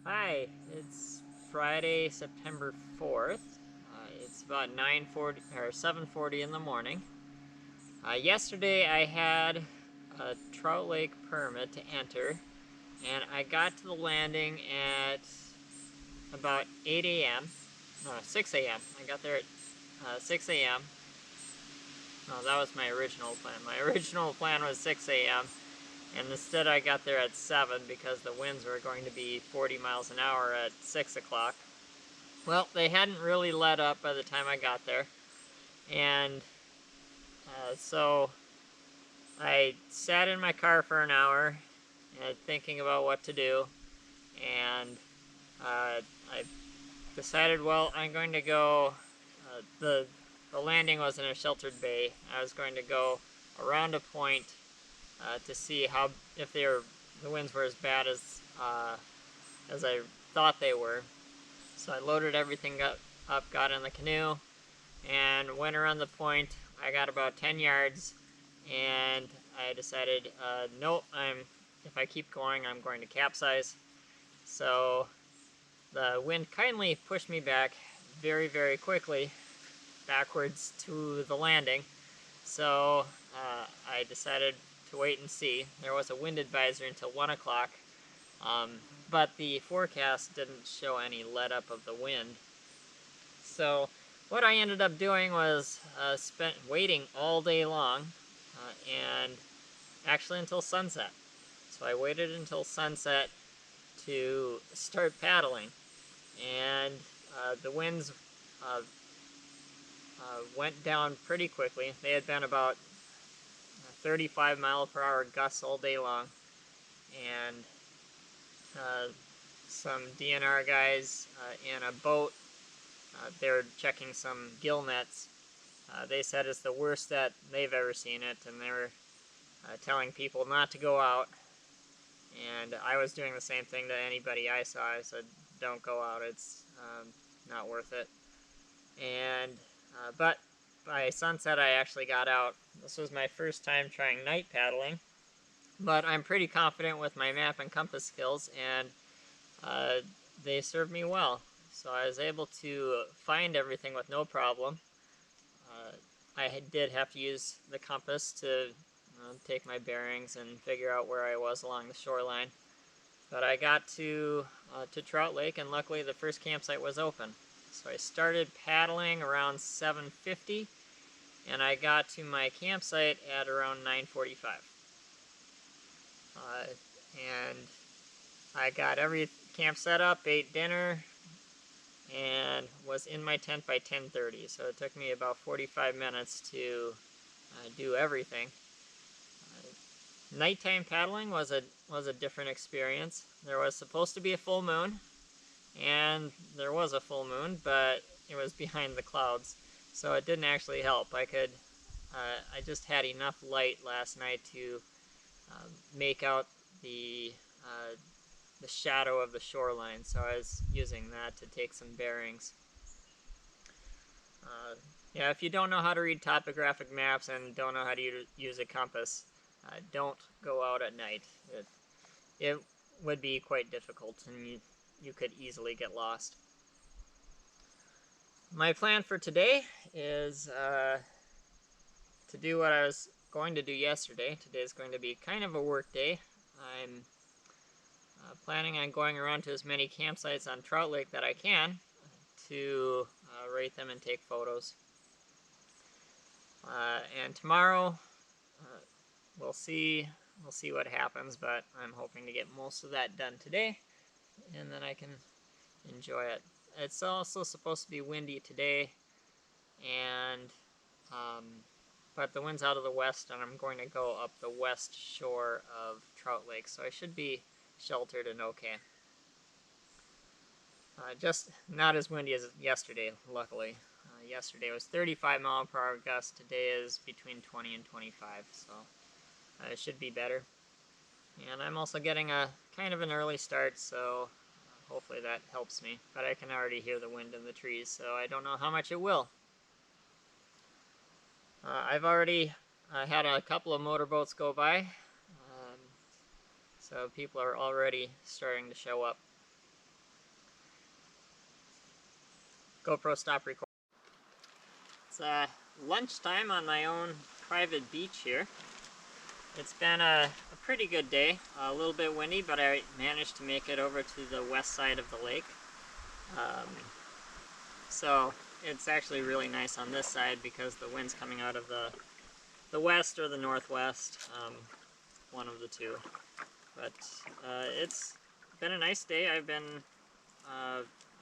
Hi, it's Friday, September 4th. It's about 9:40 or 7:40 in the morning. Yesterday I had a Trout Lake permit to enter, and I got to the landing at about 8 a.m. No, 6 a.m. I got there at 6 a.m. No, that was my original plan. My original plan was 6 a.m. And instead I got there at 7 because the winds were going to be 40 miles an hour at 6 o'clock. Well, they hadn't really let up by the time I got there. And so I sat in my car for an hour thinking about what to do. And I decided, well, I'm going to go. The landing was in a sheltered bay. I was going to go around a point to see how if the winds were as bad as I thought they were. So I loaded everything up, got in the canoe, and went around the point. I got about 10 yards, and I decided, nope, if I keep going, I'm going to capsize. So the wind kindly pushed me back very, very quickly backwards to the landing. So I decided to wait and see. There was a wind advisory until 1 o'clock, but the forecast didn't show any let up of the wind. So what I ended up doing was spent waiting all day long, and actually until sunset. So I waited until sunset to start paddling, and the winds went down pretty quickly. They had been about 35 mile per hour gusts all day long, and some DNR guys in a boat, they were checking some gill nets. They said it's the worst that they've ever seen it, and they were telling people not to go out. And I was doing the same thing to anybody I saw. I said, don't go out, it's not worth it. And but by sunset I actually got out. This was my first time trying night paddling, but I'm pretty confident with my map and compass skills, and they served me well. So I was able to find everything with no problem. I did have to use the compass to take my bearings and figure out where I was along the shoreline. But I got to Trout Lake, and luckily the first campsite was open. So I started paddling around 7:50, and I got to my campsite at around 9:45. And I got every camp set up, ate dinner, and was in my tent by 10:30. So it took me about 45 minutes to do everything. Nighttime paddling was a different experience. There was supposed to be a full moon, and there was a full moon, but it was behind the clouds, so it didn't actually help. I just had enough light last night to make out the shadow of the shoreline, so I was using that to take some bearings. Yeah, if you don't know how to read topographic maps and don't know how to use a compass, don't go out at night. It would be quite difficult, and you could easily get lost. My plan for today is to do what I was going to do yesterday. Today is going to be kind of a work day. I'm planning on going around to as many campsites on Trout Lake that I can to rate them and take photos. And tomorrow, we'll see what happens, but I'm hoping to get most of that done today, and then I can enjoy it. It's also supposed to be windy today, and but the wind's out of the west, and I'm going to go up the west shore of Trout Lake, so I should be sheltered and okay. Just not as windy as yesterday, luckily. Yesterday was 35 mile per hour gust. Today is between 20 and 25, so it should be better. And I'm also getting a kind of an early start, so hopefully that helps me. But I can already hear the wind in the trees, so I don't know how much it will. I've already had a couple of motorboats go by, so people are already starting to show up. GoPro stop recording. It's lunchtime on my own private beach here. It's been a pretty good day, a little bit windy, but I managed to make it over to the west side of the lake. So it's actually really nice on this side because the wind's coming out of the west or the northwest, one of the two. But it's been a nice day.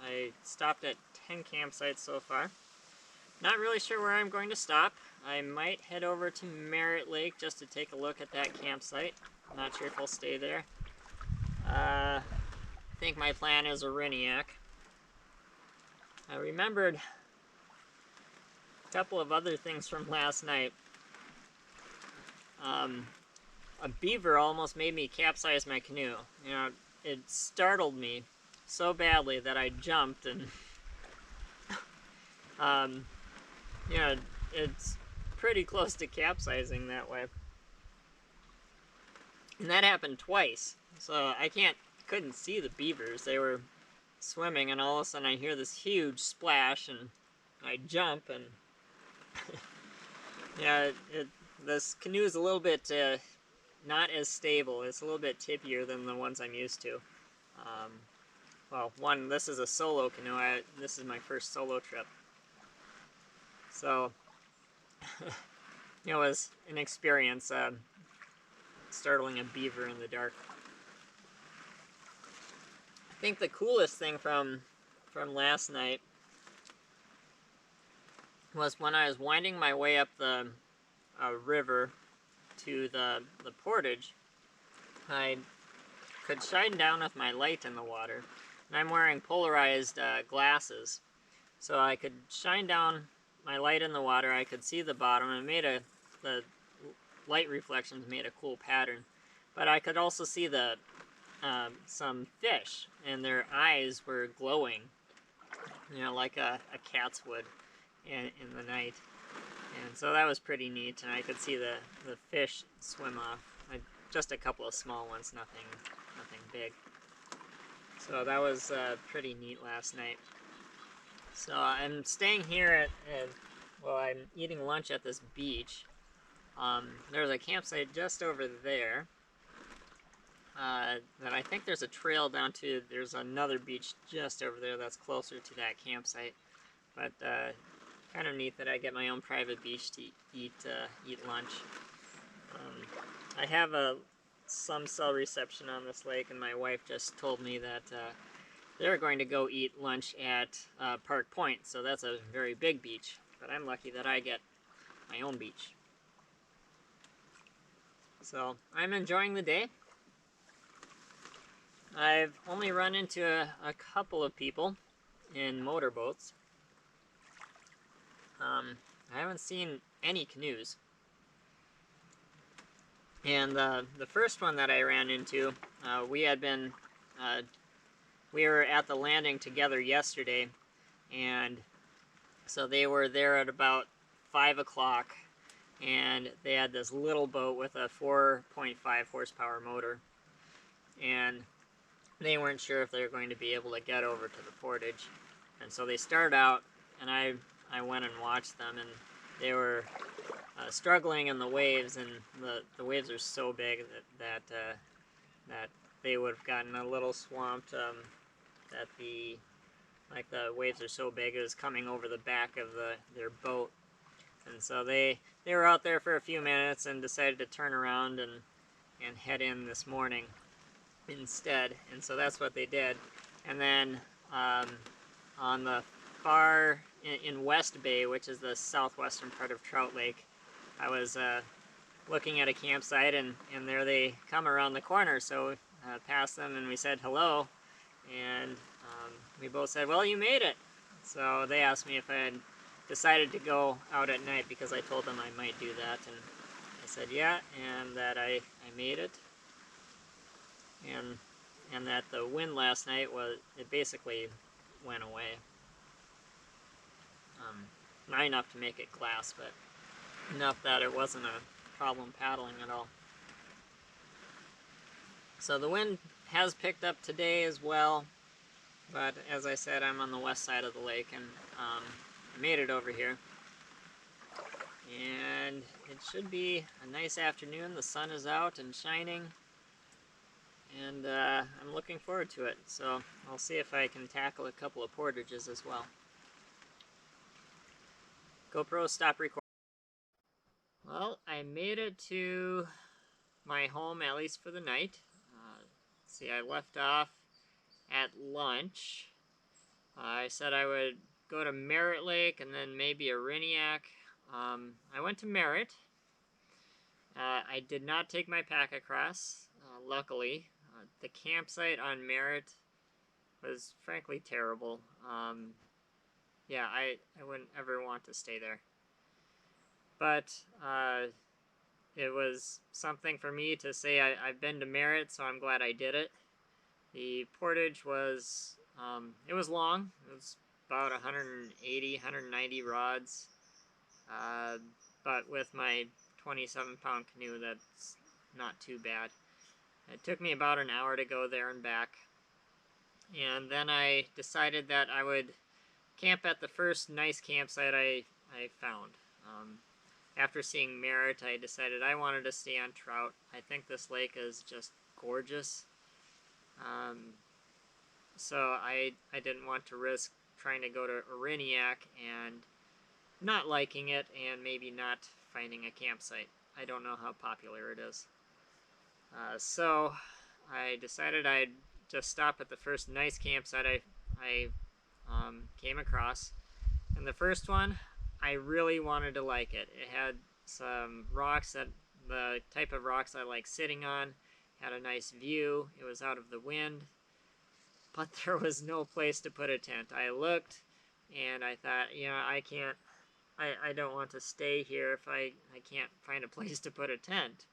I stopped at 10 campsites so far. Not really sure where I'm going to stop. I might head over to Merritt Lake just to take a look at that campsite. I'm not sure if I'll stay there. I think my plan is Ariniac. I remembered a couple of other things from last night. A beaver almost made me capsize my canoe. You know, it startled me so badly that I jumped, and you know, it's pretty close to capsizing that way. And that happened twice. So I couldn't see the beavers. They were swimming, and all of a sudden I hear this huge splash, and I jump, and yeah, this canoe is a little bit not as stable. It's a little bit tippier than the ones I'm used to. Well, this is a solo canoe. This is my first solo trip. So, it was an experience startling a beaver in the dark. I think the coolest thing from last night was when I was winding my way up the river to the portage. I could shine down with my light in the water, and I'm wearing polarized glasses, so I could shine down my light in the water. I could see the bottom, and the light reflections made a cool pattern. But I could also see some fish, and their eyes were glowing, you know, like a cat's would in the night. And so that was pretty neat, and I could see the fish swim off. Just a couple of small ones, nothing big. So that was pretty neat last night. So I'm staying here I'm eating lunch at this beach. There's a campsite just over there. That I think there's a trail down to. There's another beach just over there that's closer to that campsite. But kind of neat that I get my own private beach to eat lunch. I have some cell reception on this lake, and my wife just told me that they're going to go eat lunch at Park Point, so that's a very big beach, but I'm lucky that I get my own beach. So I'm enjoying the day. I've only run into a couple of people in motorboats. I haven't seen any canoes. And the first one that I ran into, we were at the landing together yesterday, and so they were there at about 5 o'clock, and they had this little boat with a 4.5 horsepower motor, and they weren't sure if they were going to be able to get over to the portage. And so they started out, and I went and watched them, and they were struggling in the waves, and the waves are so big that they would have gotten a little swamped. That the waves are so big, it was coming over the back of their boat, and so they were out there for a few minutes and decided to turn around and head in this morning instead. And so that's what they did. And then on the far in West Bay, which is the southwestern part of Trout Lake, I was looking at a campsite, and there they come around the corner. So we passed them, and we said hello, and we both said, "Well, you made it." So they asked me if I had decided to go out at night, because I told them I might do that, and I said yeah, and that I made it, and that the wind last night it basically went away. Not enough to make it glass, but enough that it wasn't a problem paddling at all. So the wind has picked up today as well. But as I said, I'm on the west side of the lake, and I made it over here. And it should be a nice afternoon. The sun is out and shining, and I'm looking forward to it. So I'll see if I can tackle a couple of portages as well. GoPro, stop recording. Well, I made it to my home, at least for the night. See, I left off at lunch. I said I would go to Merritt Lake and then maybe Ariniac. I went to Merritt. I did not take my pack across, luckily. The campsite on Merritt was frankly terrible. Yeah, I wouldn't ever want to stay there. But it was something for me to say I've been to Merritt, so I'm glad I did it. The portage was, it was long. It was about 180, 190 rods. But with my 27-pound canoe, that's not too bad. It took me about an hour to go there and back. And then I decided that I would camp at the first nice campsite I found. After seeing Merritt, I decided I wanted to stay on Trout. I think this lake is just gorgeous. So I didn't want to risk trying to go to Ariniac and not liking it and maybe not finding a campsite. I don't know how popular it is. So I decided I'd just stop at the first nice campsite I came across. And the first one, I really wanted to like it. It had some rocks that, the type of rocks I like sitting on, had a nice view. It was out of the wind, but there was no place to put a tent. I looked and I thought, you know, I don't want to stay here if I can't find a place to put a tent.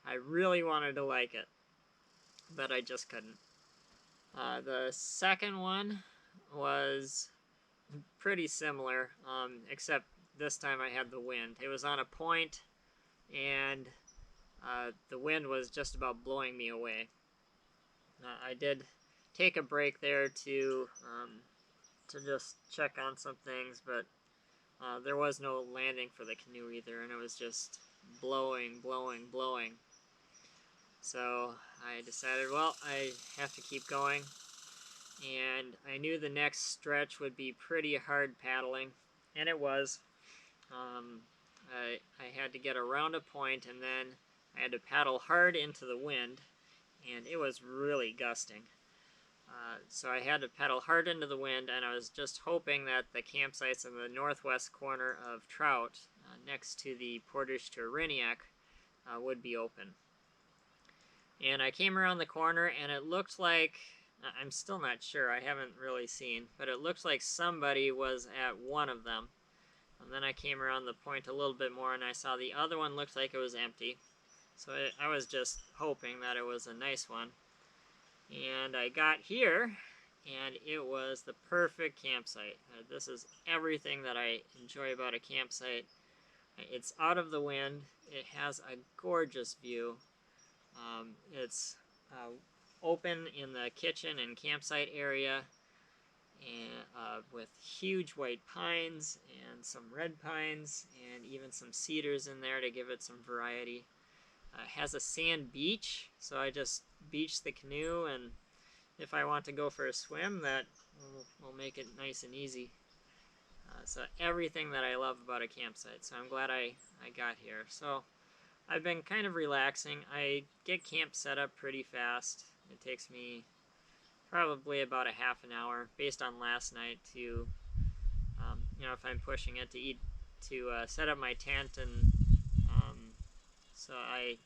I really wanted to like it, but I just couldn't. The second one was pretty similar, except this time I had the wind. It was on a point, and the wind was just about blowing me away. I did take a break there to just check on some things, but there was no landing for the canoe either, and it was just blowing, blowing, blowing. So I decided, well, I have to keep going. And I knew the next stretch would be pretty hard paddling, and it was. I had to get around a point, and then I had to paddle hard into the wind, and it was really gusting. So I had to paddle hard into the wind, and I was just hoping that the campsites in the northwest corner of Trout, next to the portage to Ariniac, would be open. And I came around the corner, and it looked like, I'm still not sure, I haven't really seen, but it looked like somebody was at one of them. And then I came around the point a little bit more, and I saw the other one looked like it was empty. So I was just hoping that it was a nice one. And I got here, and it was the perfect campsite. This is everything that I enjoy about a campsite. It's out of the wind. It has a gorgeous view. It's open in the kitchen and campsite area, and with huge white pines and some red pines and even some cedars in there to give it some variety. It has a sand beach, so I just beach the canoe, and if I want to go for a swim, that will make it nice and easy. So everything that I love about a campsite, so I'm glad I got here. So I've been kind of relaxing. I get camp set up pretty fast. It takes me probably about a half an hour, based on last night, to, you know, if I'm pushing it, to set up my tent. And so I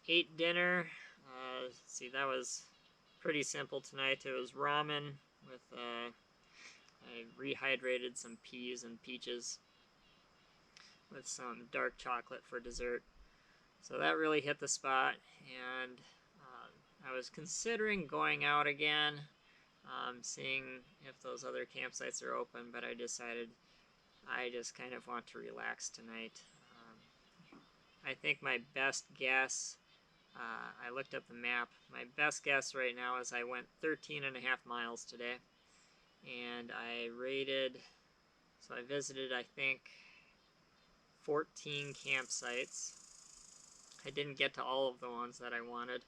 ate dinner. See, that was pretty simple tonight. It was ramen with, I rehydrated some peas and peaches with some dark chocolate for dessert. So that really hit the spot, and I was considering going out again, seeing if those other campsites are open, but I decided I just kind of want to relax tonight. I think my best guess I looked up the map. My best guess right now is I went 13.5 miles today, and I rated, so I visited, I think, 14 campsites. I didn't get to all of the ones that I wanted.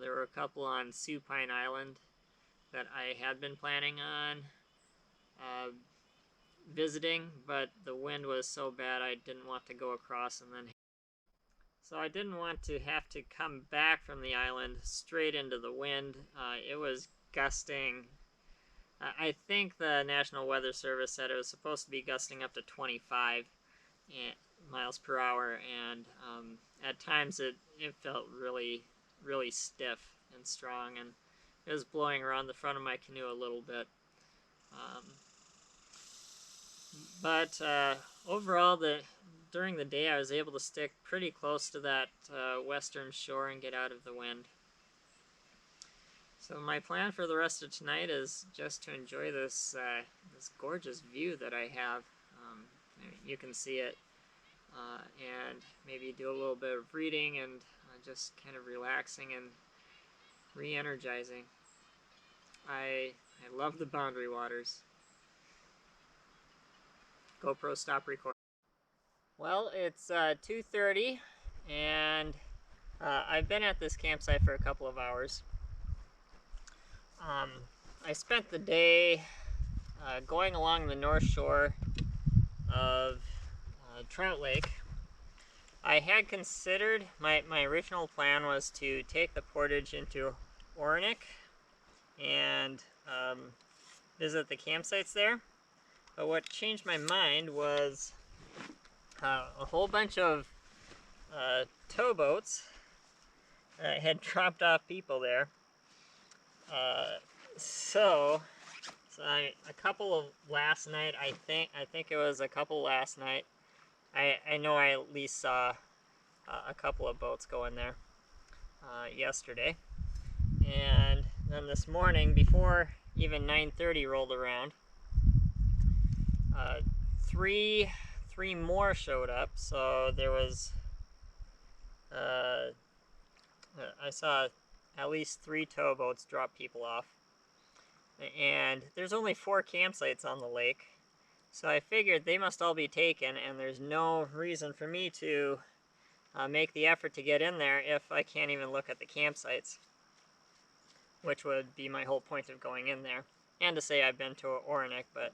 There were a couple on Supine Island that I had been planning on visiting, but the wind was so bad I didn't want to go across and then. So I didn't want to have to come back from the island straight into the wind. It was gusting. I think the National Weather Service said it was supposed to be gusting up to 25 miles per hour, and at times it felt really, really stiff and strong, and it was blowing around the front of my canoe a little bit. But overall, during the day, I was able to stick pretty close to that western shore and get out of the wind. So my plan for the rest of tonight is just to enjoy this this gorgeous view that I have. You can see it, and maybe do a little bit of reading and just kind of relaxing and re-energizing. I love the Boundary Waters. GoPro, stop recording. Well, it's 2:30, and I've been at this campsite for a couple of hours. I spent the day going along the north shore of Trout Lake. I had considered, my original plan was to take the portage into Ornik and visit the campsites there. But what changed my mind was a whole bunch of towboats had dropped off people there. So a couple of last night, I think it was a couple last night. I know I at least saw a couple of boats going there yesterday. And then this morning, before even 9:30 rolled around, three more showed up. So there was, I saw at least 3 towboats drop people off. And there's only 4 campsites on the lake. So I figured they must all be taken, and there's no reason for me to make the effort to get in there if I can't even look at the campsites, which would be my whole point of going in there. And to say I've been to Ornik, but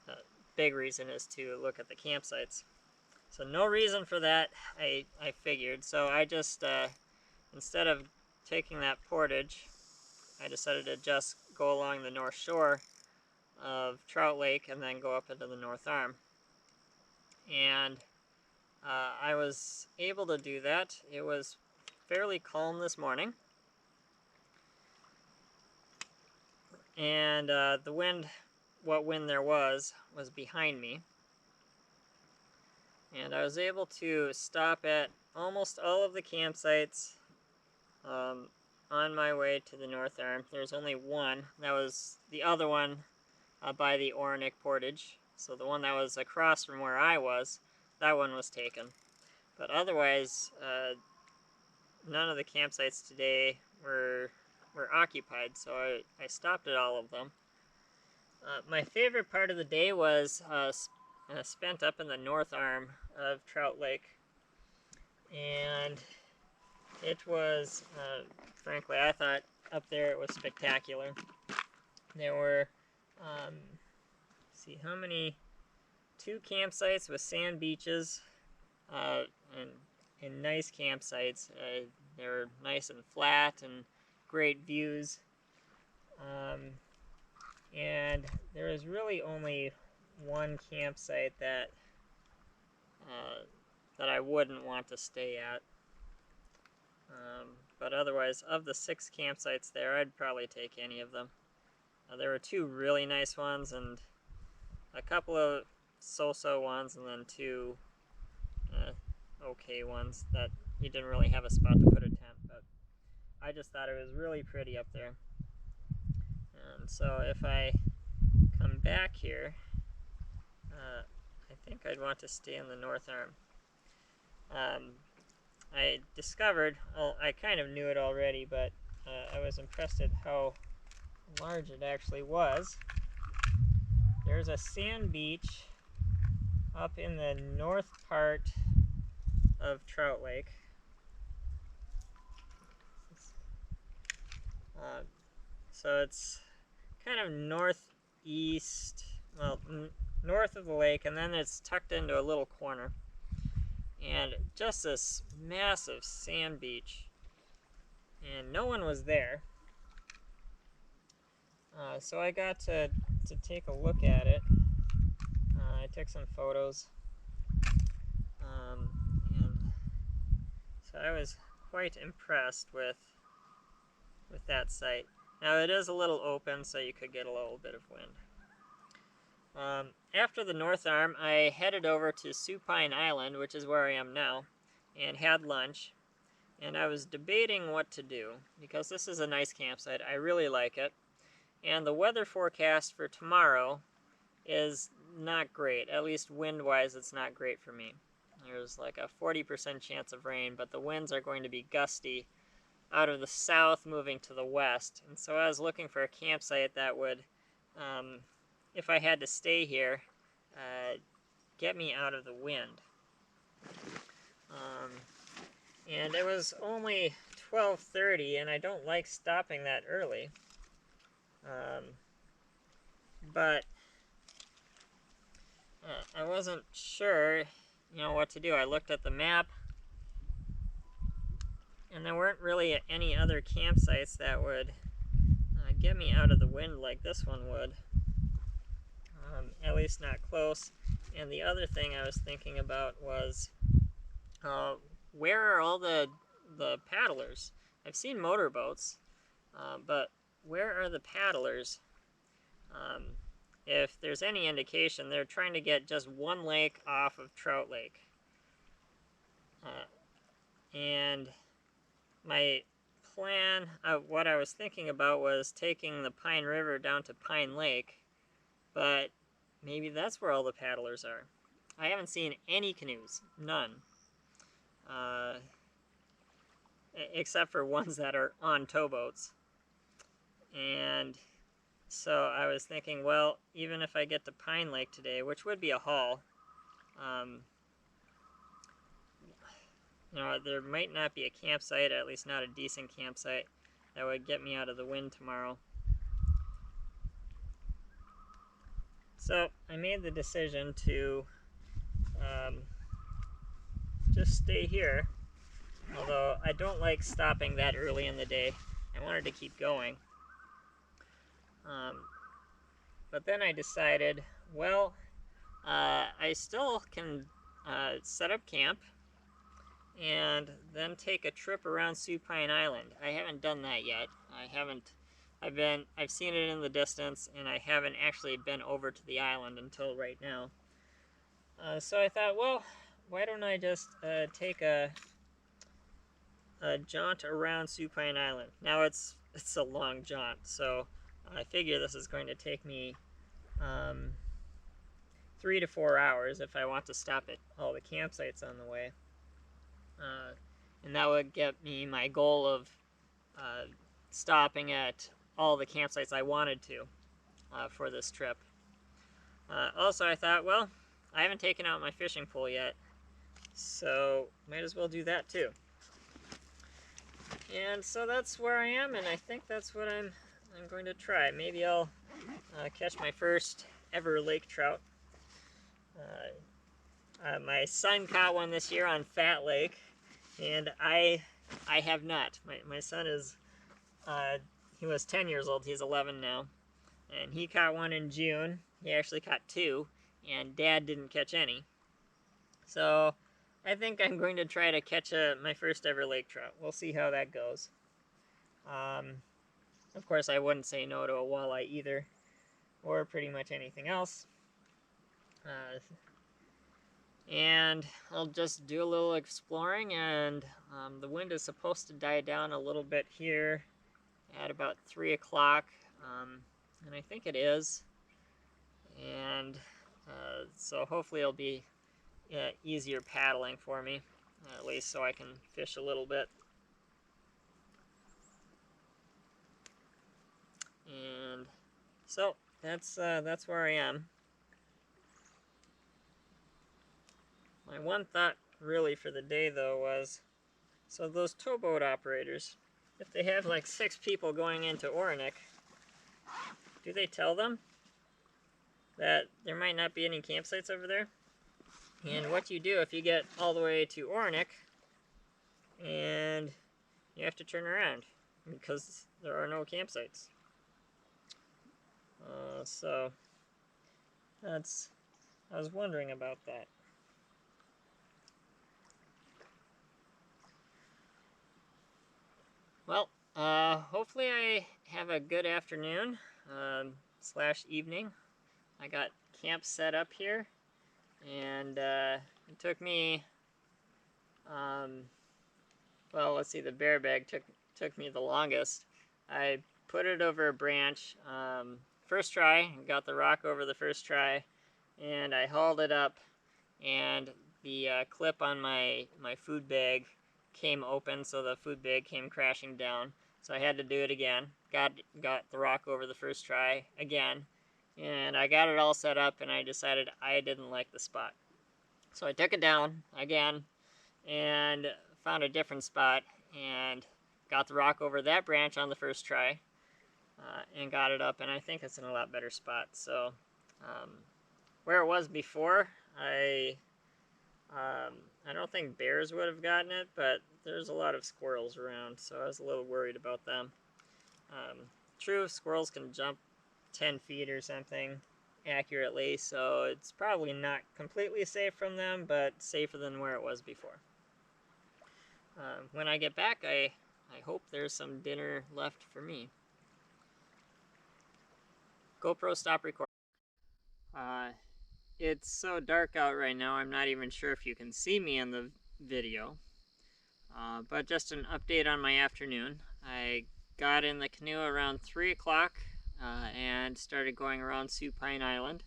the big reason is to look at the campsites. So no reason for that, I figured. So I just, instead of taking that portage, I decided to just go along the north shore of Trout Lake and then go up into the North Arm. And I was able to do that. It was fairly calm this morning. And the wind, what wind there was behind me. And I was able to stop at almost all of the campsites on my way to the North Arm. There's only one. That was the other one by the Ornik portage. So the one that was across from where I was, that one was taken. But otherwise, none of the campsites today were occupied, so I stopped at all of them. My favorite part of the day was spent up in the North Arm of Trout Lake. And it was, frankly, I thought up there it was spectacular. There were, see how many, 2 campsites with sand beaches and nice campsites. They were nice and flat and great views. And there was really only one campsite that I wouldn't want to stay at. But otherwise, of the 6 campsites there, I'd probably take any of them. There were 2 really nice ones and a couple of so-so ones, and then 2 okay ones that you didn't really have a spot to put a tent, but I just thought it was really pretty up there. And so if I come back here, I think I'd want to stay in the North Arm. I discovered, well, I kind of knew it already, but I was impressed at how large it actually was. There's a sand beach up in the north part of Trout Lake. So it's kind of northeast, well, north of the lake, and then it's tucked into a little corner. And just this massive sand beach. And no one was there. So I got to take a look at it. I took some photos. And so I was quite impressed with that site. Now it is a little open, so you could get a little bit of wind. After the North Arm, I headed over to Supine Island, which is where I am now, and had lunch. And I was debating what to do, because this is a nice campsite. I really like it. And the weather forecast for tomorrow is not great. At least wind-wise, it's not great for me. There's like a 40% chance of rain, but the winds are going to be gusty out of the south moving to the west. And so I was looking for a campsite that would, if I had to stay here, get me out of the wind. And it was only 12:30, and I don't like stopping that early. But I wasn't sure, what to do. I looked at the map, and there weren't really any other campsites that would get me out of the wind like this one would. At least not close. And the other thing I was thinking about was, where are all the paddlers? I've seen motorboats, but where are the paddlers? If there's any indication, they're trying to get just one lake off of Trout Lake. And my plan, what I was thinking about was taking the Pine River down to Pine Lake, but maybe that's where all the paddlers are. I haven't seen any canoes, none. Except for ones that are on towboats. And so I was thinking, well, even if I get to Pine Lake today, which would be a haul, there might not be a campsite, at least not a decent campsite, that would get me out of the wind tomorrow. So I made the decision to just stay here, although I don't like stopping that early in the day. I wanted to keep going. But then I decided, well, I still can set up camp and then take a trip around Supine Island. I haven't done that yet. I've seen it in the distance, and I haven't actually been over to the island until right now. So I thought, well, why don't I just take a jaunt around Supine Island. Now it's a long jaunt, so I figure this is going to take me 3 to 4 hours if I want to stop at all the campsites on the way. And that would get me my goal of stopping at all the campsites I wanted to for this trip. Also, I thought, well, I haven't taken out my fishing pole yet, so might as well do that too. And so that's where I am, and I think that's what I'm going to try. Maybe I'll catch my first ever lake trout. My son caught one this year on Fat Lake, and I have not. My son is, he was 10 years old, he's 11 now, and he caught one in June. He actually caught 2, and Dad didn't catch any. So I think I'm going to try to catch my first ever lake trout. We'll see how that goes. Of course, I wouldn't say no to a walleye either, or pretty much anything else. And I'll just do a little exploring, and the wind is supposed to die down a little bit here at about 3 o'clock, and I think it is. And so hopefully it'll be easier paddling for me. at least so I can fish a little bit. And so that's where I am. My one thought really for the day though was, so those towboat operators, if they have like 6 people going into Orenic, do they tell them that there might not be any campsites over there? And what do you do if you get all the way to Orenic and you have to turn around because there are no campsites? So I was wondering about that. Well, hopefully I have a good afternoon slash evening. I got camp set up here, and it took me, well, let's see, the bear bag took me the longest. I put it over a branch, first try, got the rock over the first try, and I hauled it up, and the clip on my food bag came open, so the food bag came crashing down. So I had to do it again. Got the rock over the first try again, and I got it all set up, and I decided I didn't like the spot. So I took it down again and found a different spot and got the rock over that branch on the first try, and got it up, and I think it's in a lot better spot. So where it was before, I don't think bears would have gotten it, but there's a lot of squirrels around, so I was a little worried about them. True, squirrels can jump 10 feet or something accurately, so it's probably not completely safe from them, but safer than where it was before. When I get back, I hope there's some dinner left for me. GoPro, stop recording. It's so dark out right now, I'm not even sure if you can see me in the video. But just an update on my afternoon. I got in the canoe around 3 o'clock and started going around Supine Island.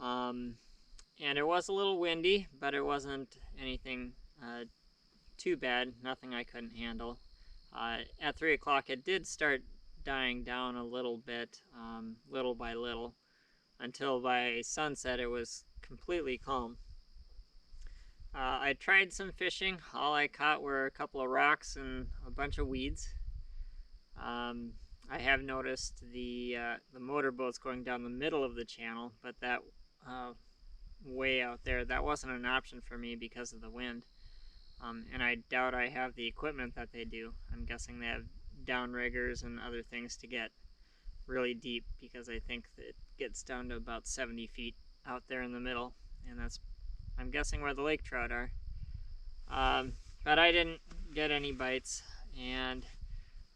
And it was a little windy, but it wasn't anything too bad, nothing I couldn't handle. At 3 o'clock it did start dying down a little bit, little by little, until by sunset it was completely calm. I tried some fishing. All I caught were a couple of rocks and a bunch of weeds. I have noticed the motorboats going down the middle of the channel, but that way out there, that wasn't an option for me because of the wind. And I doubt I have the equipment that they do. I'm guessing they have downriggers and other things to get really deep, because I think that it gets down to about 70 feet out there in the middle, and that's, I'm guessing, where the lake trout are. But I didn't get any bites, and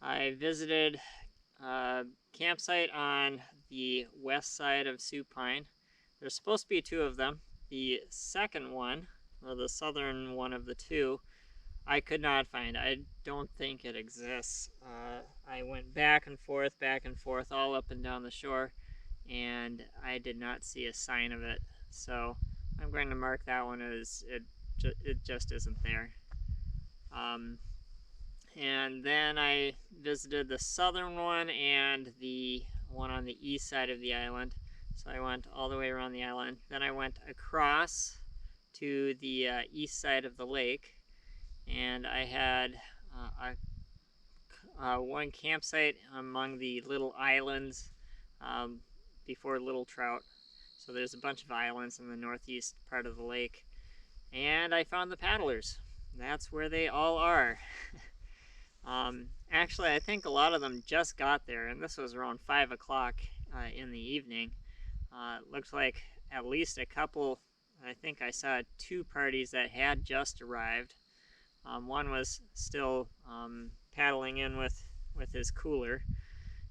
I visited a campsite on the west side of Supine. There's supposed to be 2 of them. The second one, or the southern one of the 2, I could not find. I don't think it exists. I went back and forth, all up and down the shore, and I did not see a sign of it. So I'm going to mark that one as it just isn't there. And then I visited the southern one and the one on the east side of the island. So I went all the way around the island. Then I went across to the east side of the lake, and I had one campsite among the little islands before Little Trout. So there's a bunch of islands in the northeast part of the lake, and I found the paddlers. That's where they all are. Actually, I think a lot of them just got there, and this was around 5 o'clock in the evening. It looks like at least a couple, I think I saw 2 parties that had just arrived. One was still paddling in with his cooler,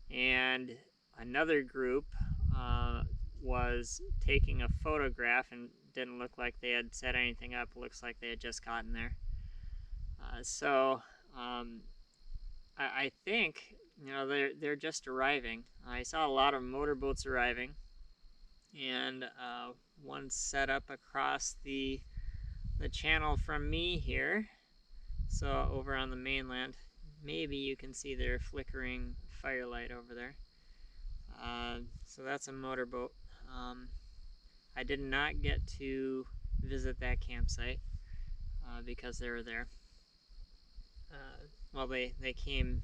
and another group was taking a photograph, and didn't look like they had set anything up. It looks like they had just gotten there. So I think, you know, they're just arriving. I saw a lot of motorboats arriving, and one set up across the the channel from me here. So over on the mainland, maybe you can see their flickering firelight over there. So that's a motorboat. I did not get to visit that campsite because they were there. Well, they came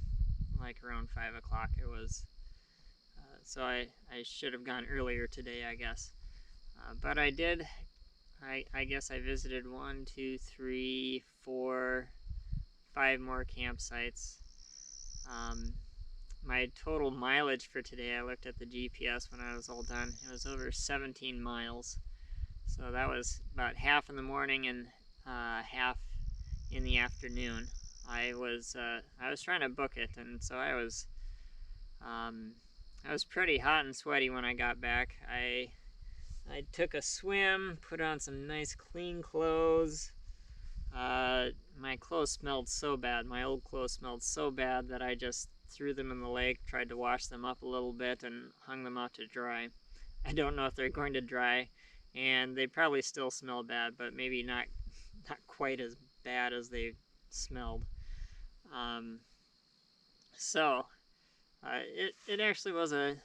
like around 5 o'clock. It was so I should have gone earlier today, I guess. But I did. I guess I visited 1, 2, 3, 4, 5 more campsites. My total mileage for today, I looked at the GPS when I was all done. It was over 17 miles. So that was about half in the morning and half in the afternoon. I was trying to book it, and so I was pretty hot and sweaty when I got back. I took a swim, put on some nice clean clothes. My clothes smelled so bad. My old clothes smelled so bad that I just threw them in the lake, tried to wash them up a little bit, and hung them out to dry. I don't know if they're going to dry, and they probably still smell bad, but maybe not quite as bad as they smelled. So it actually was a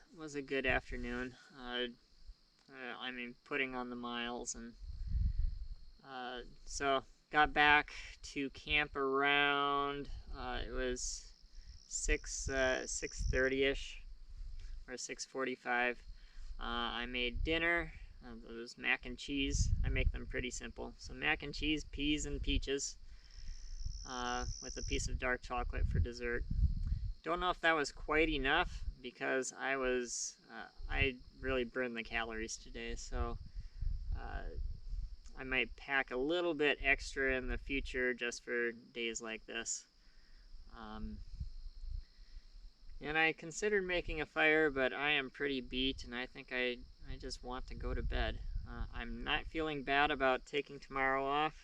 good afternoon. I mean, putting on the miles, and so got back to camp around it was 6:30ish or 6:45. I made dinner. It was mac and cheese. I make them pretty simple. So mac and cheese, peas and peaches, with a piece of dark chocolate for dessert. Don't know if that was quite enough because I really burned the calories today. So I might pack a little bit extra in the future just for days like this. And I considered making a fire, but I am pretty beat, and I think I just want to go to bed. I'm not feeling bad about taking tomorrow off.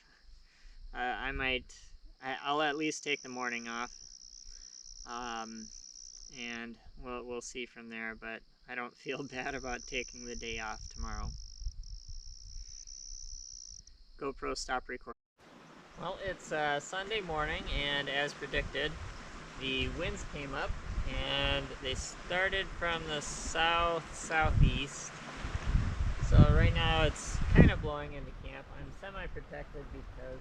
I'll at least take the morning off, and we'll see from there. But I don't feel bad about taking the day off tomorrow. GoPro, stop recording. Well, it's Sunday morning, and as predicted, the winds came up, and they started from the southeast. So right now it's kind of blowing into camp. I'm semi-protected because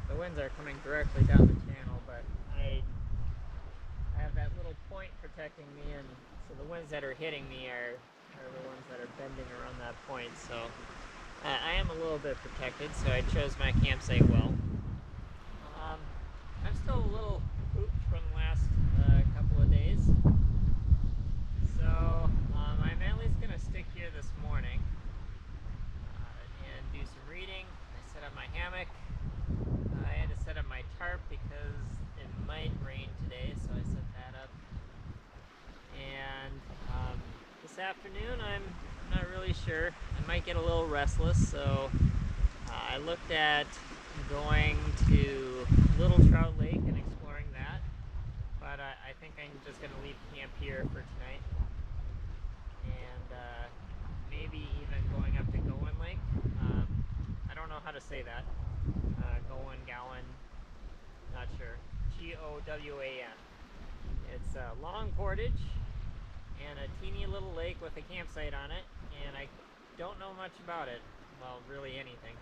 the winds are coming directly down the channel, but I have that little point protecting me, and so the winds that are hitting me are the ones that are bending around that point. So I am a little bit protected, so I chose my campsite well. I'm still a little pooped from the last couple of days, so I'm at least going to stick here this morning and do some reading. I set up my hammock. I had to set up my tarp because it might rain today, so I set that up. And this afternoon, I'm not really sure. I might get a little restless, so I looked at going to Little Trout Lake and exploring that, but I think I'm just going to leave camp here for tonight, and maybe even going up to Gowan Lake. I don't know how to say that. Gowan, not sure. G-O-W-A-N. It's a long portage and a teeny little lake with a campsite on it, and I don't know much about it. Well, really anything.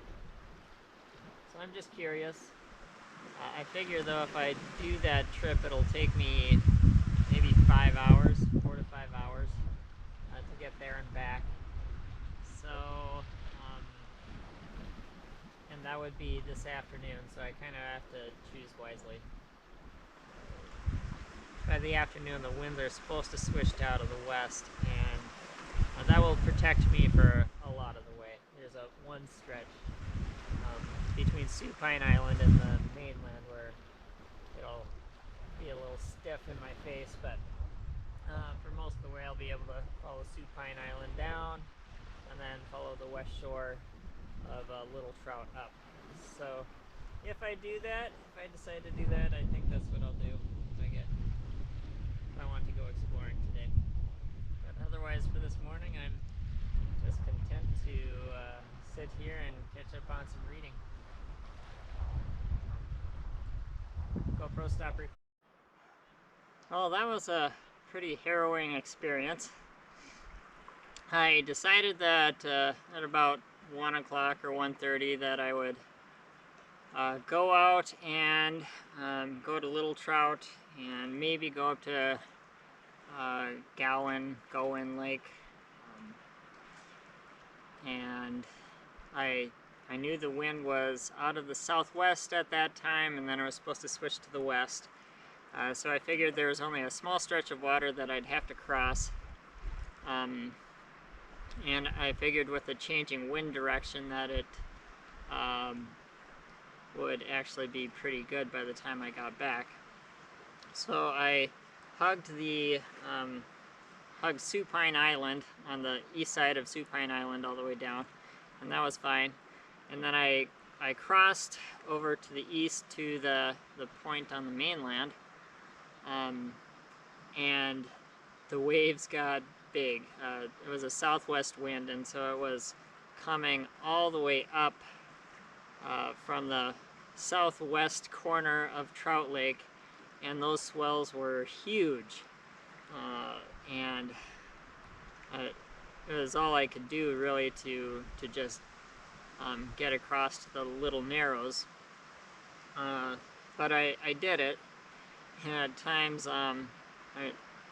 So I'm just curious. I figure though if I do that trip, it'll take me maybe 5 hours, 4 to 5 hours to get there and back. So, and that would be this afternoon, so I kind of have to choose wisely. By the afternoon, the winds are supposed to switch out of the west, and that will protect me for a lot of the way. There's one stretch between Supine Island and the mainland where it'll be a little stiff in my face, but for most of the way I'll be able to follow Supine Island down and then follow the west shore of Little Trout up. So if I decide to do that, I think that's what I'll do if I want to go exploring today. But otherwise for this morning, I'm just content to sit here and catch up on some stop recording. Well, that was a pretty harrowing experience. I decided that at about 1 o'clock or 1:30 that I would go out and go to Little Trout and maybe go up to Gowan Lake. And I knew the wind was out of the southwest at that time, and then I was supposed to switch to the west. So I figured there was only a small stretch of water that I'd have to cross. And I figured with the changing wind direction that it would actually be pretty good by the time I got back. So I hugged Supine Island on the east side of Supine Island all the way down, and that was fine. And then I crossed over to the east to the point on the mainland, and the waves got big. It was a southwest wind, and so it was coming all the way up from the southwest corner of Trout Lake, and those swells were huge. And it was all I could do really to just get across to the little narrows. But I did it, and at times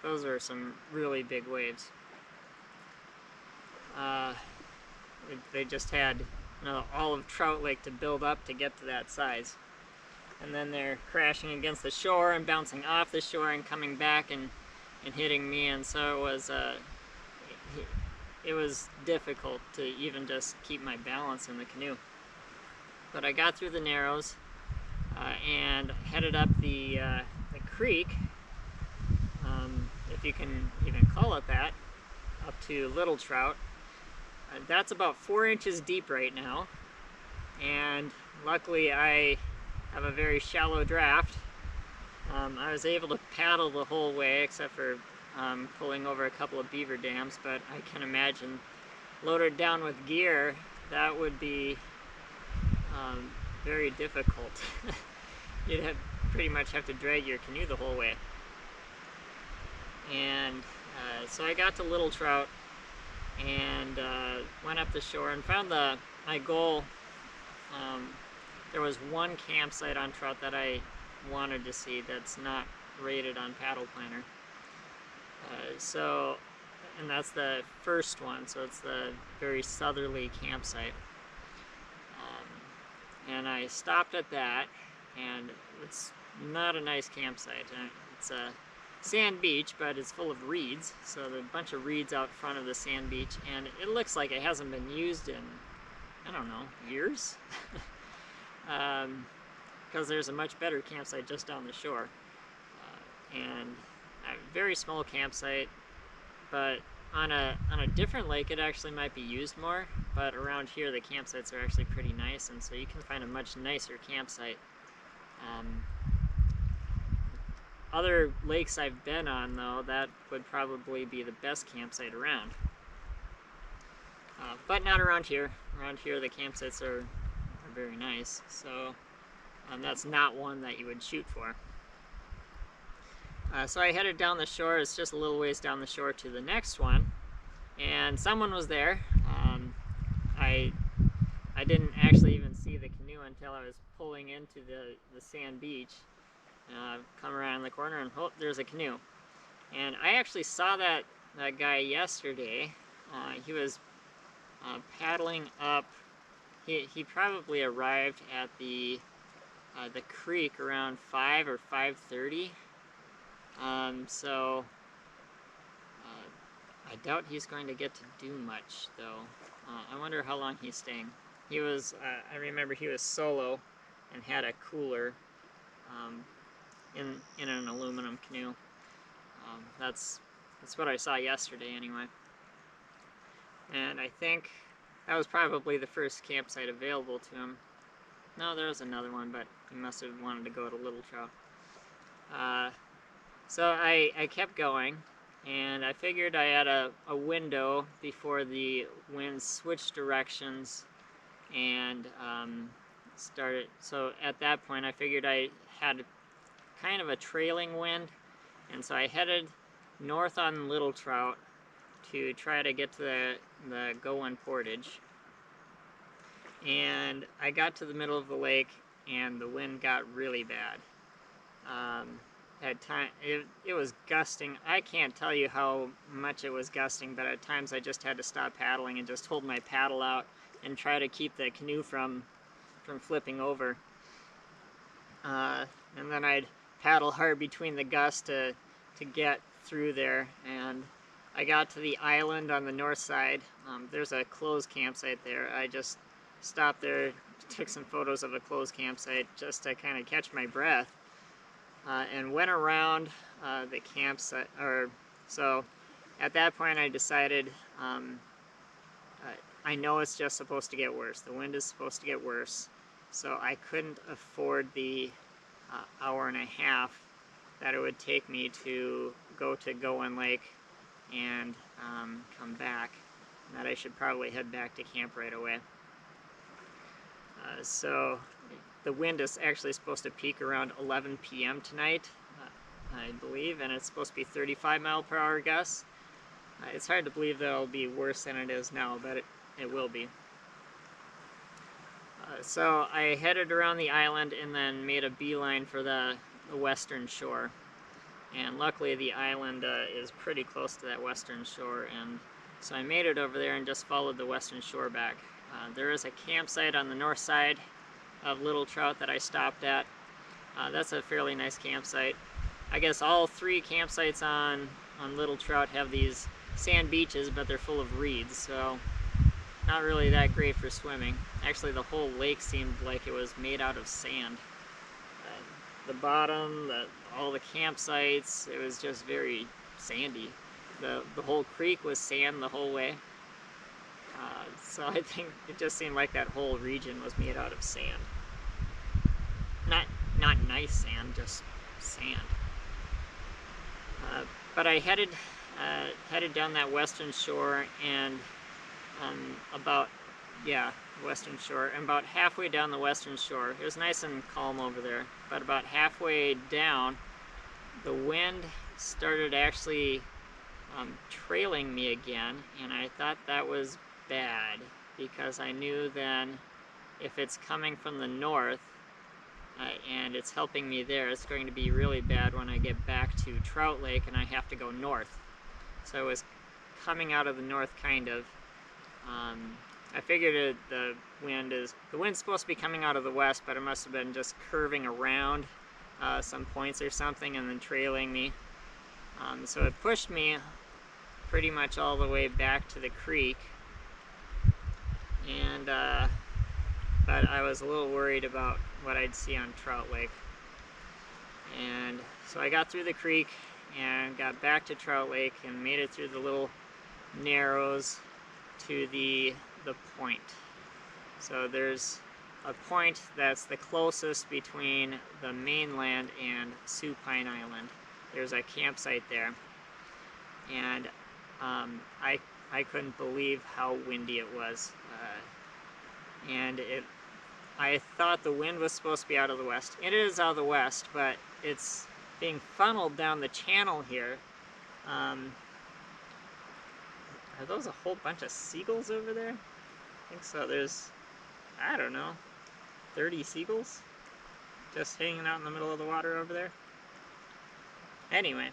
those are some really big waves. They just had all of Trout Lake to build up to get to that size. And then they're crashing against the shore and bouncing off the shore and coming back and hitting me, and so it was difficult to even just keep my balance in the canoe. But I got through the narrows and headed up the creek, if you can even call it that, up to Little Trout. That's about 4 inches deep right now, and luckily I have a very shallow draft. I was able to paddle the whole way except for pulling over a couple of beaver dams, but I can imagine loaded down with gear that would be very difficult. You'd pretty much have to drag your canoe the whole way. And so I got to Little Trout and went up the shore and found my goal. There was one campsite on Trout that I wanted to see that's not rated on Paddle Planner. And that's the first one, so it's the very southerly campsite. And I stopped at that, and it's not a nice campsite. It's a sand beach, but it's full of reeds, so there's a bunch of reeds out front of the sand beach, and it looks like it hasn't been used in, I don't know, years? Because there's a much better campsite just down the shore. And a very small campsite, but on a different lake it actually might be used more, but around here the campsites are actually pretty nice, and so you can find a much nicer campsite. Other lakes I've been on, though, that would probably be the best campsite around. But not around here. Around here the campsites are very nice, so that's not one that you would shoot for. So I headed down the shore. It's just a little ways down the shore to the next one, and someone was there. I didn't actually even see the canoe until I was pulling into the sand beach. Come around the corner and oh, there's a canoe. And I actually saw that guy yesterday. He was paddling up. He probably arrived at the creek around 5 or 5:30. So I doubt he's going to get to do much, though. I wonder how long he's staying. He was, I remember he was solo and had a cooler in an aluminum canoe. That's what I saw yesterday, anyway. And I think that was probably the first campsite available to him. No, there was another one, but he must have wanted to go to Little Trout. So I kept going, and I figured I had a window before the wind switched directions and started. So at that point, I figured I had kind of a trailing wind, and so I headed north on Little Trout to try to get to the Gowan Portage. And I got to the middle of the lake, and the wind got really bad. At time, it was gusting. I can't tell you how much it was gusting, but at times I just had to stop paddling and just hold my paddle out and try to keep the canoe from flipping over. And then I'd paddle hard between the gusts to get through there. And I got to the island on the north side. There's a closed campsite there. I just stopped there, took some photos of a closed campsite just to kind of catch my breath, and went around the campsite. So at that point I decided I know it's just supposed to get worse. The wind is supposed to get worse, so I couldn't afford the hour and a half that it would take me to go to Gowan Lake and come back, and that I should probably head back to camp right away. So the wind is actually supposed to peak around 11 p.m. tonight, I believe, and it's supposed to be 35 mile per hour gusts. It's hard to believe that it'll be worse than it is now, but it will be. So I headed around the island and then made a beeline for the western shore. And luckily the island is pretty close to that western shore, and so I made it over there and just followed the western shore back. There is a campsite on the north side of Little Trout that I stopped at. That's a fairly nice campsite. I guess all three campsites on Little Trout have these sand beaches, but they're full of reeds, so not really that great for swimming. Actually, the whole lake seemed like it was made out of sand. The bottom, all the campsites, it was just very sandy. The whole creek was sand the whole way. So I think it just seemed like that whole region was made out of sand. Not nice sand, just sand. But I headed down that western shore, and western shore, and about halfway down the western shore, it was nice and calm over there, but about halfway down, the wind started actually trailing me again, and I thought that was bad, because I knew then if it's coming from the north and it's helping me there, it's going to be really bad when I get back to Trout Lake and I have to go north. So it was coming out of the north, kind of. I figured the wind's supposed to be coming out of the west, but it must have been just curving around some points or something and then trailing me. So it pushed me pretty much all the way back to the creek, and but I was a little worried about what I'd see on Trout Lake. And so I got through the creek and got back to Trout Lake and made it through the little narrows to the point. So there's a point that's the closest between the mainland and Supine Island. There's a campsite there, and I couldn't believe how windy it was. And I thought the wind was supposed to be out of the west. It is out of the west, but it's being funneled down the channel here. Are those a whole bunch of seagulls over there? I think so. There's, I don't know, 30 seagulls just hanging out in the middle of the water over there. Anyway,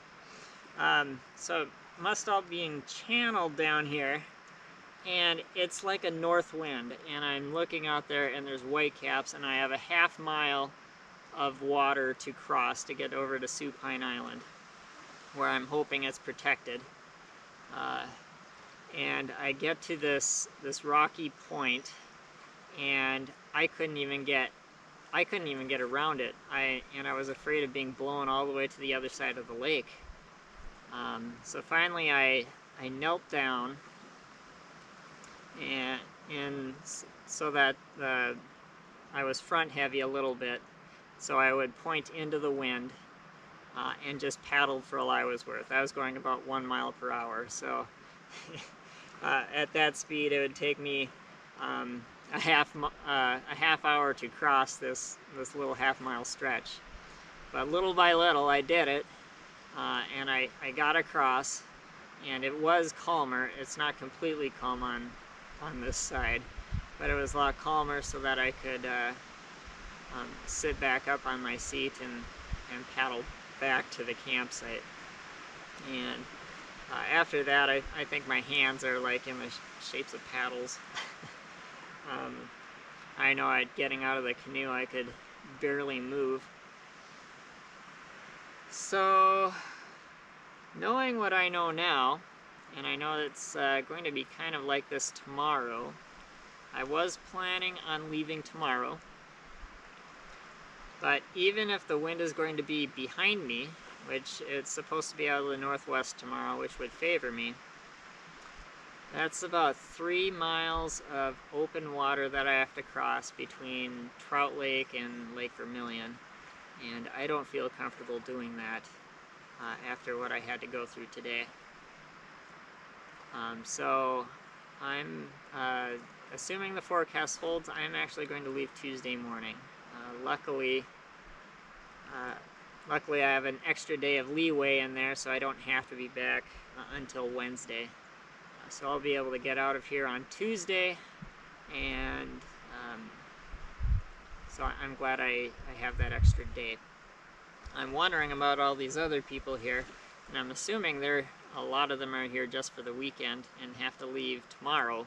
so it must all being channeled down here, and it's like a north wind, and I'm looking out there and there's whitecaps, and I have a half mile of water to cross to get over to Supine Island, where I'm hoping it's protected. And I get to this rocky point, and I couldn't even get around it. I was afraid of being blown all the way to the other side of the lake. So finally I knelt down, and so that I was front heavy a little bit, so I would point into the wind and just paddled for all I was worth. I was going about 1 mile per hour, so at that speed it would take me a half hour to cross this little half-mile stretch. But little by little I did it, and I got across, and it was calmer. It's not completely calm on this side, but it was a lot calmer so that I could sit back up on my seat and paddle back to the campsite. And after that, I think my hands are like in the shapes of paddles. I know getting out of the canoe, I could barely move. So, knowing what I know now, and I know it's going to be kind of like this tomorrow, I was planning on leaving tomorrow. But even if the wind is going to be behind me, which it's supposed to be out of the northwest tomorrow, which would favor me, that's about 3 miles of open water that I have to cross between Trout Lake and Lake Vermilion. And I don't feel comfortable doing that after what I had to go through today. So I'm assuming the forecast holds, I'm actually going to leave Tuesday morning. Luckily I have an extra day of leeway in there, so I don't have to be back until Wednesday. So I'll be able to get out of here on Tuesday, and so I'm glad I have that extra day. I'm wondering about all these other people here, and I'm assuming a lot of them are here just for the weekend and have to leave tomorrow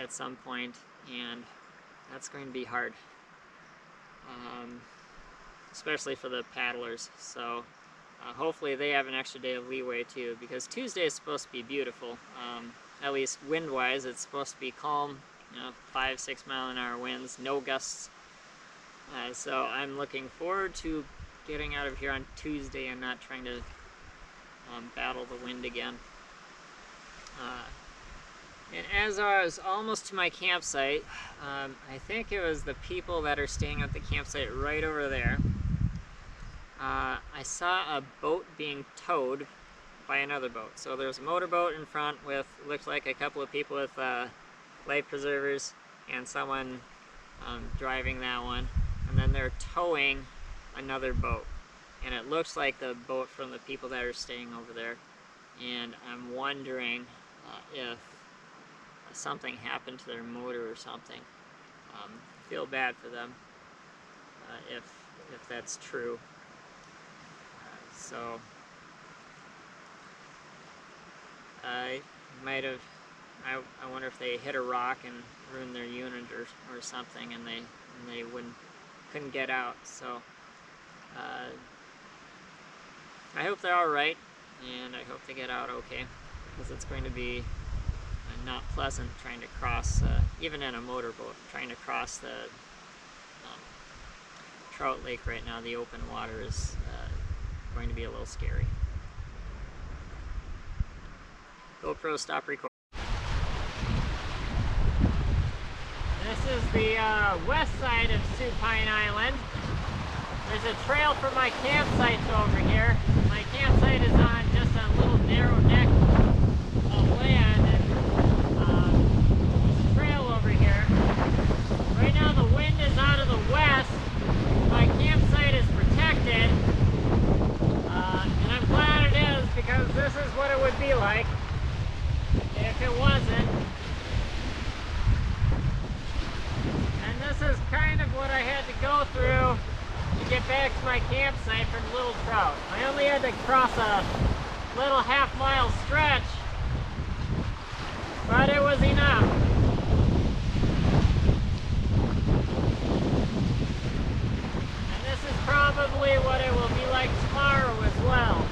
at some point, and that's going to be hard. Especially for the paddlers. So hopefully they have an extra day of leeway too, because Tuesday is supposed to be beautiful. At least wind-wise, it's supposed to be calm, 5-6 mile-an-hour winds, no gusts. So I'm looking forward to getting out of here on Tuesday and not trying to battle the wind again. And as I was almost to my campsite, I think it was the people that are staying at the campsite right over there. I saw a boat being towed by another boat. So there's a motorboat in front with, looks like a couple of people with life preservers and someone driving that one. And then they're towing another boat. And it looks like the boat from the people that are staying over there. And I'm wondering if something happened to their motor or something. I feel bad for them if that's true. So I might have. I wonder if they hit a rock and ruined their unit or something, and they couldn't get out. So I hope they're all right, and I hope they get out okay, because it's going to be not pleasant trying to cross, even in a motorboat, trying to cross the Trout Lake right now. The open water is going to be a little scary. GoPro, stop recording. This is the west side of Supine Island. There's a trail from my campsite over here. My campsite is on just a little narrow neck of land, and there's a trail over here. Right now the wind is out of the west. My campsite is protected, and I'm glad it is, because this is what it would be like if it wasn't. And this is kind of what I had to go through to get back to my campsite from Little Trout. I only had to cross a little half-mile stretch, but it was enough. And this is probably what it will be like tomorrow as well.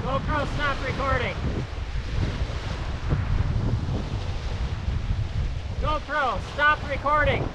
GoPro, stop recording. GoPro, stop recording.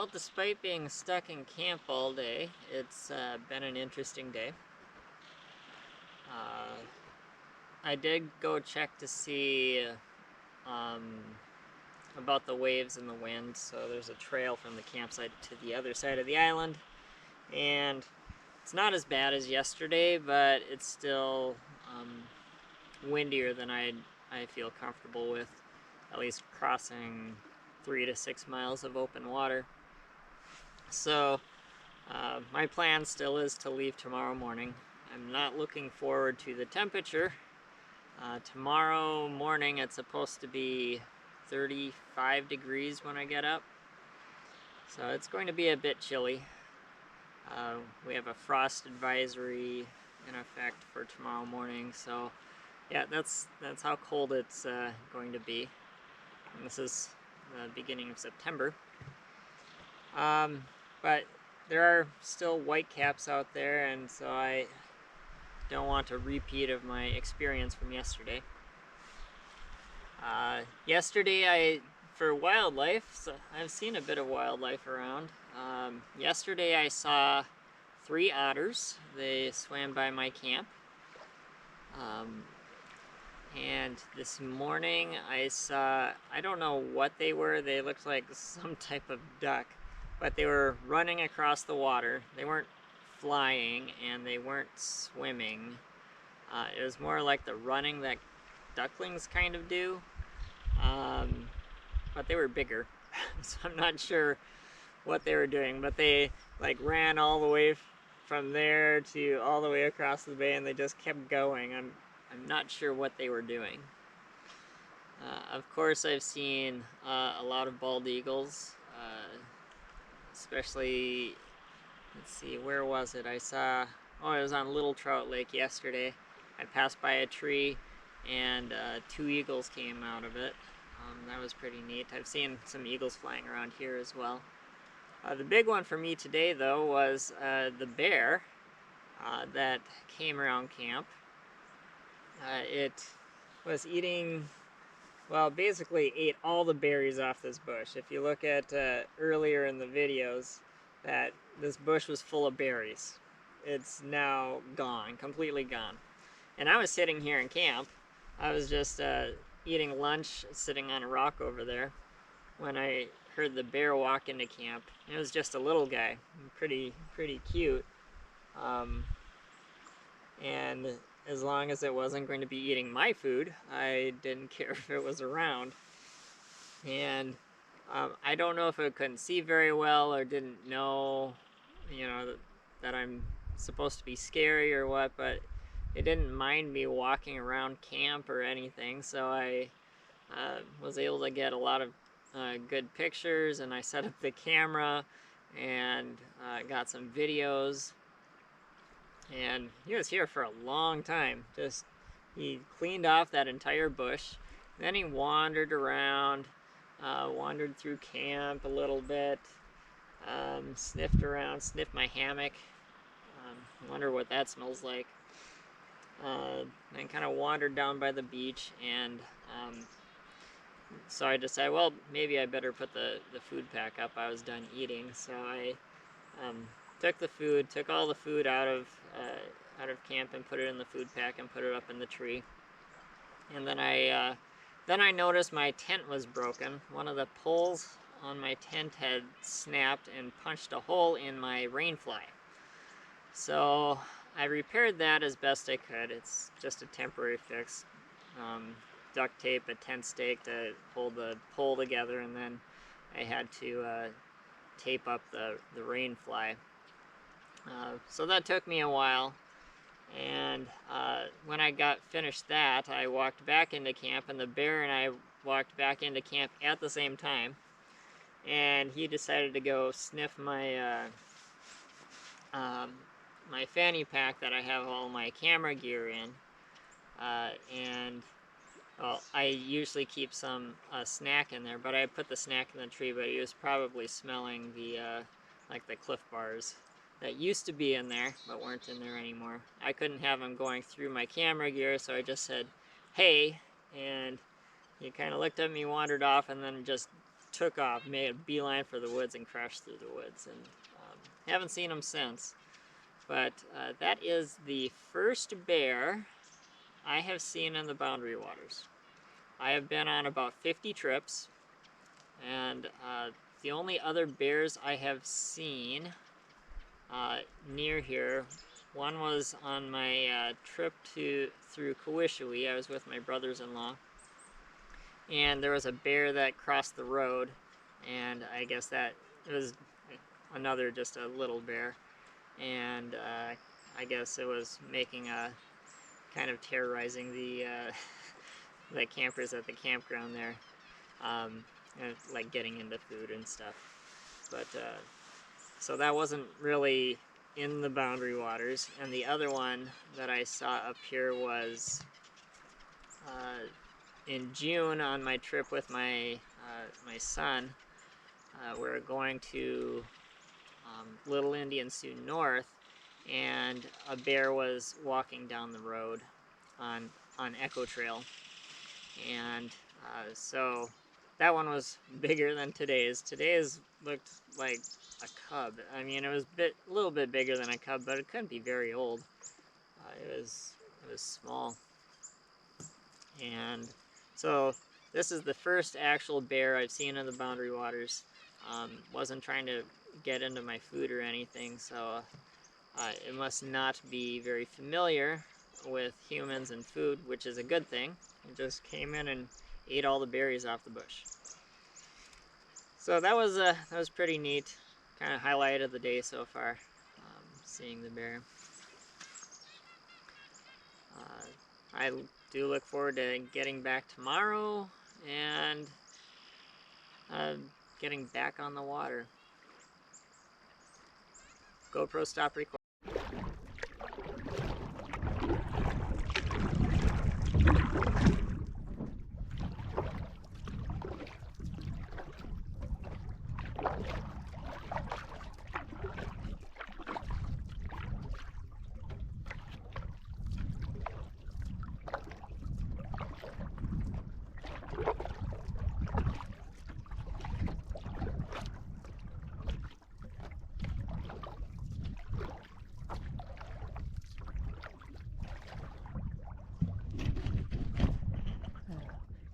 Well, despite being stuck in camp all day, it's been an interesting day. I did go check to see um, about the waves and the wind, so there's a trail from the campsite to the other side of the island, and it's not as bad as yesterday, but it's still windier than I feel comfortable with, at least crossing 3 to 6 miles of open water. So my plan still is to leave tomorrow morning. I'm not looking forward to the temperature. Tomorrow morning it's supposed to be 35 degrees when I get up, so it's going to be a bit chilly. We have a frost advisory in effect for tomorrow morning, so yeah, that's how cold it's going to be. And this is the beginning of September. But there are still whitecaps out there, and so I don't want a repeat of my experience from yesterday. Yesterday, for wildlife, so I've seen a bit of wildlife around. Yesterday I saw 3 otters. They swam by my camp. And this morning I saw, I don't know what they were, they looked like some type of duck, but they were running across the water. They weren't flying and they weren't swimming. It was more like the running that ducklings kind of do, but they were bigger, so I'm not sure what they were doing, but they like ran all the way from there to all the way across the bay, and they just kept going. I'm not sure what they were doing. Of course, I've seen a lot of bald eagles, especially, let's see, where was it? I saw, oh, it was on Little Trout Lake yesterday. I passed by a tree and 2 eagles came out of it. That was pretty neat. I've seen some eagles flying around here as well. The big one for me today, though, was the bear that came around camp. It was eating, well, basically ate all the berries off this bush. If you look at earlier in the videos, that this bush was full of berries. It's now gone, completely gone. And I was sitting here in camp. I was just eating lunch, sitting on a rock over there, when I heard the bear walk into camp. It was just a little guy, pretty cute. And as long as it wasn't going to be eating my food, I didn't care if it was around. And I don't know if it couldn't see very well or didn't know, you know, that I'm supposed to be scary or what, but it didn't mind me walking around camp or anything, so I was able to get a lot of good pictures, and I set up the camera and got some videos. And he was here for a long time. Just, he cleaned off that entire bush. Then he wandered around, wandered through camp a little bit, sniffed around, sniffed my hammock. I wonder what that smells like. And kind of wandered down by the beach, and so I decided, well, maybe I better put the food pack up. I was done eating, so I took all the food out of camp and put it in the food pack and put it up in the tree. And then I noticed my tent was broken. One of the poles on my tent had snapped and punched a hole in my rain fly. So I repaired that as best I could. It's just a temporary fix. Duct tape a tent stake to hold the pole together, and then I had to tape up the rain fly. So that took me a while, and when I got finished that, I walked back into camp, and the bear and I walked back into camp at the same time, and he decided to go sniff my my fanny pack that I have all my camera gear in, and well, I usually keep some snack in there, but I put the snack in the tree, but he was probably smelling the like the Cliff Bars that used to be in there, but weren't in there anymore. I couldn't have him going through my camera gear, so I just said, hey, and he kind of looked at me, wandered off, and then just took off, made a beeline for the woods and crashed through the woods, and haven't seen him since. But that is the first bear I have seen in the Boundary Waters. I have been on about 50 trips, and the only other bears I have seen near here, one was on my trip through Kawishui. I was with my brothers-in-law, and there was a bear that crossed the road, and I guess that it was another, just a little bear, and I guess it was making a kind of terrorizing the the campers at the campground there, and, like getting into food and stuff. But so that wasn't really in the Boundary Waters. And the other one that I saw up here was in June on my trip with my my son. We're going to Little Indian Sioux North, and a bear was walking down the road on Echo Trail, and so that one was bigger than today's. Today's looked like a cub. I mean, it was a little bit bigger than a cub, but it couldn't be very old. It was small. And so this is the first actual bear I've seen in the Boundary Waters. Wasn't trying to get into my food or anything, so it must not be very familiar with humans and food, which is a good thing. It just came in and ate all the berries off the bush. So that was pretty neat. Kind of highlight of the day so far, seeing the bear. I do look forward to getting back tomorrow and getting back on the water. GoPro stop recording.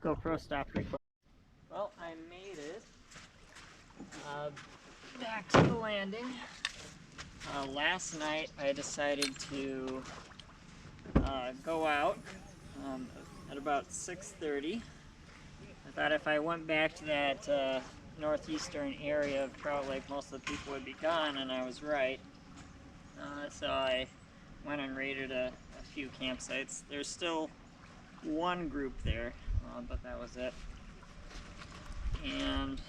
GoPro stop recording. Well, I made it back to the landing. Last night I decided to go out at about 6:30. I thought if I went back to that northeastern area of Trout Lake, most of the people would be gone, and I was right. So I went and raided a few campsites. There's still one group there, but that was it. And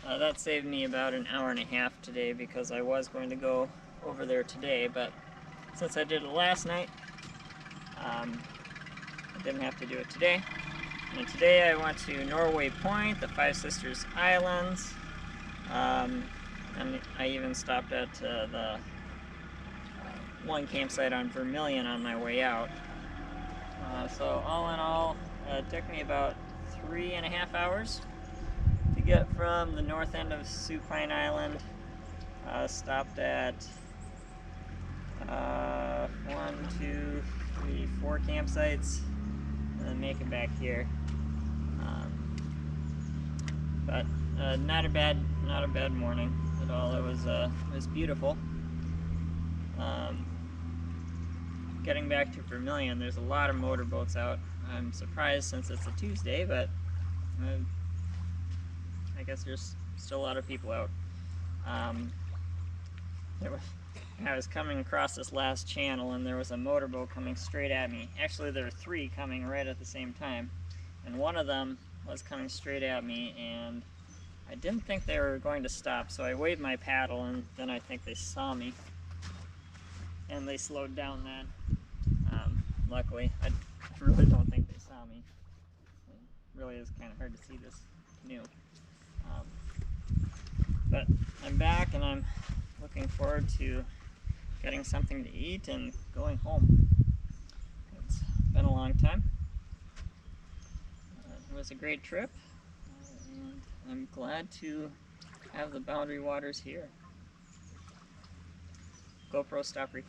that saved me about an hour and a half today, because I was going to go over there today, but since I did it last night, I didn't have to do it today. And today I went to Norway Point, the Five Sisters Islands, and I even stopped at the one campsite on Vermilion on my way out. So all in all, it took me about 3.5 hours to get from the north end of Supine Island. Stopped at 1, 2, 3, 4 campsites, and then make it back here. But not a bad morning at all. It was beautiful. Getting back to Vermilion, there's a lot of motorboats out. I'm surprised since it's a Tuesday, but I guess there's still a lot of people out. I was coming across this last channel, and there was a motorboat coming straight at me. Actually, there were 3 coming right at the same time, and one of them was coming straight at me, and I didn't think they were going to stop, so I waved my paddle, and then I think they saw me, and they slowed down then. Luckily, I really don't think they saw me. It really is kind of hard to see this canoe. But I'm back, and I'm looking forward to getting something to eat and going home. It's been a long time. It was a great trip, and I'm glad to have the Boundary Waters here. GoPro, stop recording.